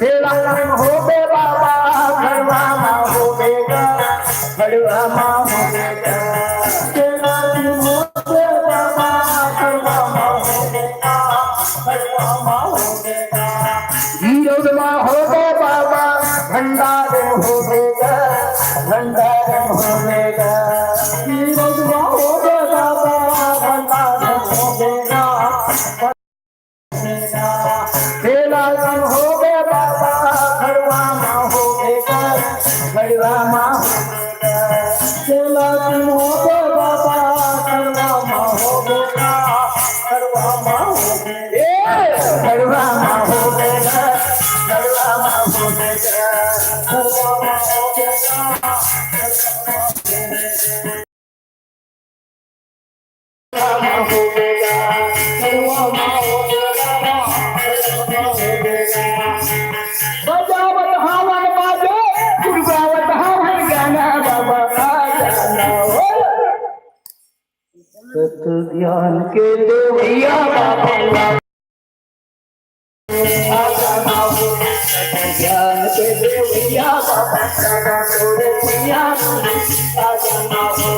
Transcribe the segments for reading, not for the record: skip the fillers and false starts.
तेरा नाम हो बे बाबा घरवा माँ हो बेगा घरवा माँ हो बेगा तेरा नाम हो बे बाबा घरवा माँ हो बेगा घरवा माँ हो बेगा जीरोद माँ हो बे बाबा भंडार हो बेगा भंडार हो बेगा जीरोद माँ हो बे बाबा भंडार हो बेगा तेरा नाम हो गया बाबा घरवा माँ हो बेगा घरवा माँ हो बेगा तेरा नाम हो गया बाबा घरवा माँ हो बेगा घरवा माँ हो बेगा घरवा माँ हो बेगा घरवा माँ हो बेगा घरवा माँ हो बेगा घरवा हो बेगा घरवा माँ हो बजावत हवन बाजे गुरगावत हवन गाना बाबा का गाना हो सत ज्ञान के देवैया बाबा गाना हो ज्ञान के देवैया बाबा गाना छोड़े पिया गाना हो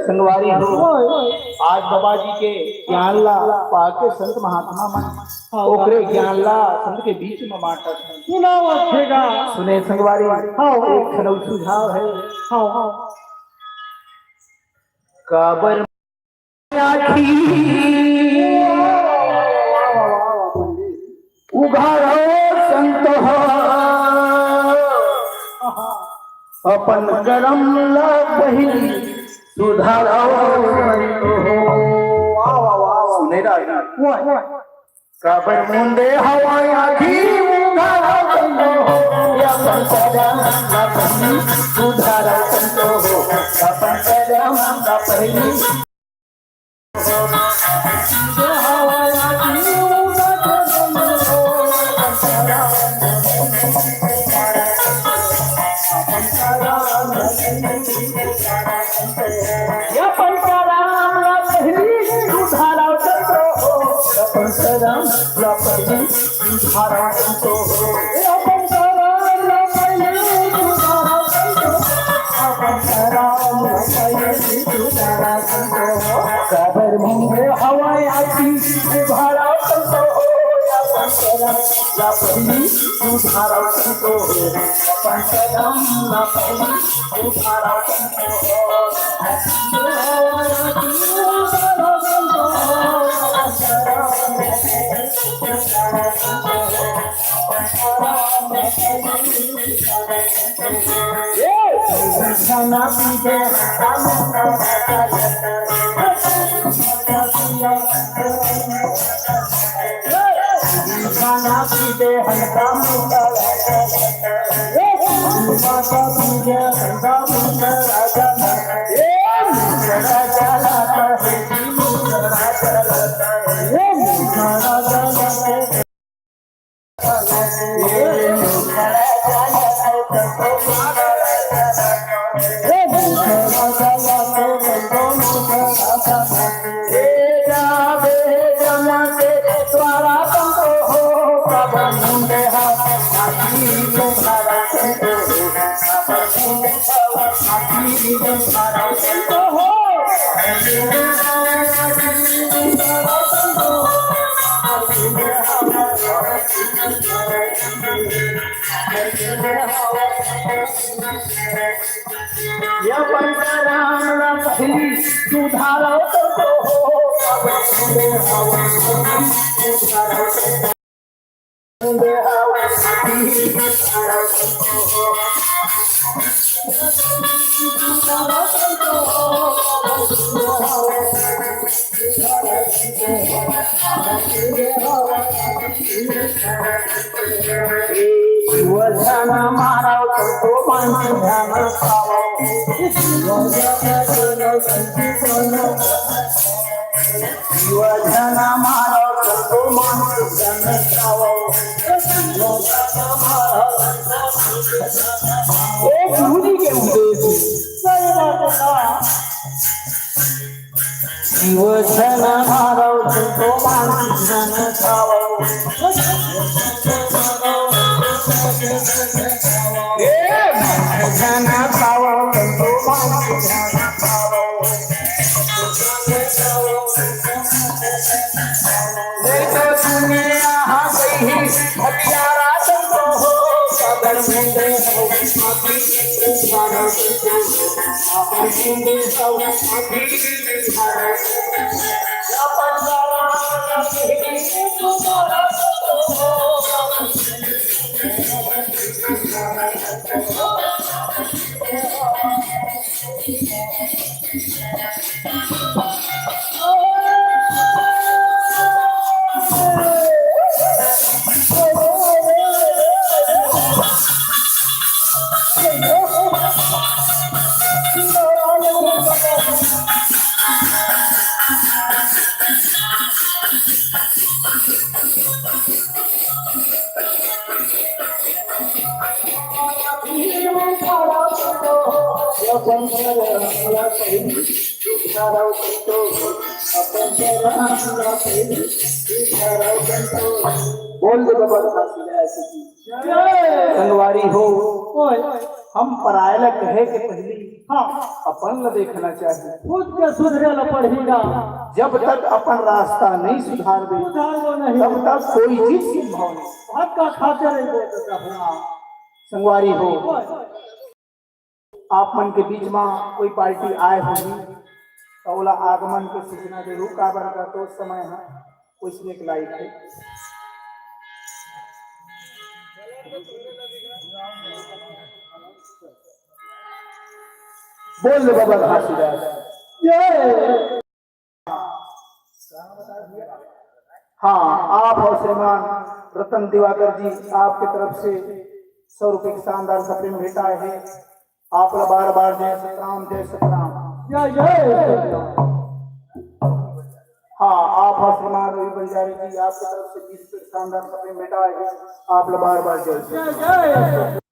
संगवारी हो आज बाबा जी के ज्ञान ला पाके संत महात्मा मन ओकरे ज्ञान ला संत के बीच में बांटत सुने संगवारी एक खनौ सुझाव है काबर उघारो संत हो अपन करम ला पहिली सुधारो सुने काबर मुंडे हवाई आखी उघारो संत हो अपन करम ला पहिली सुधारो संत हो अपन करम ला पहिली काबर मुंगे हवाई आती उधारा संतो हो अपन करम ला पहिली उधारा संतो हो अपन करम ला पहिली उधारा संतो हो खाना पीके खाना पीते हल्का मुंडा माता पीके हल्का मुंडा राजा राजा लाता है राजा लाता है राजा लाता या पंचरामला पहिली सुधारव करतो शिवधन माराव करतो माणूस ध्यान शिवधन माराव करतो माणूस ध्यान एक मुली घेऊन शिवधन माराव करतो माणूस ध्यान संगवारी हो हम परायला कहे के पहली अपन न देखना चाहिए खुद के सुधरेला पड़ेगा जब तक अपन रास्ता नहीं सुधार दे तब तक कोई चीज संभव नहीं भात का खाते रहे संगवारी हो आप मन के बीच में कोई पार्टी आए होगी तो ओला आगमन के सूचना जरूर काबर का तो समय है उसमें एक लाइक है बोल ले बाबा घासीदास हाँ आप और श्रीमान रतन दिवाकर जी आपकी तरफ से 100 रुपए की शानदार सप्रेम भेटा है आप बार बार जय सतराम जय सतराम हाँ आप और श्रीमान रवि बंजारी जी आपकी तरफ से 20 रुपए शानदार सप्रेम भेटा है आप बार बार जय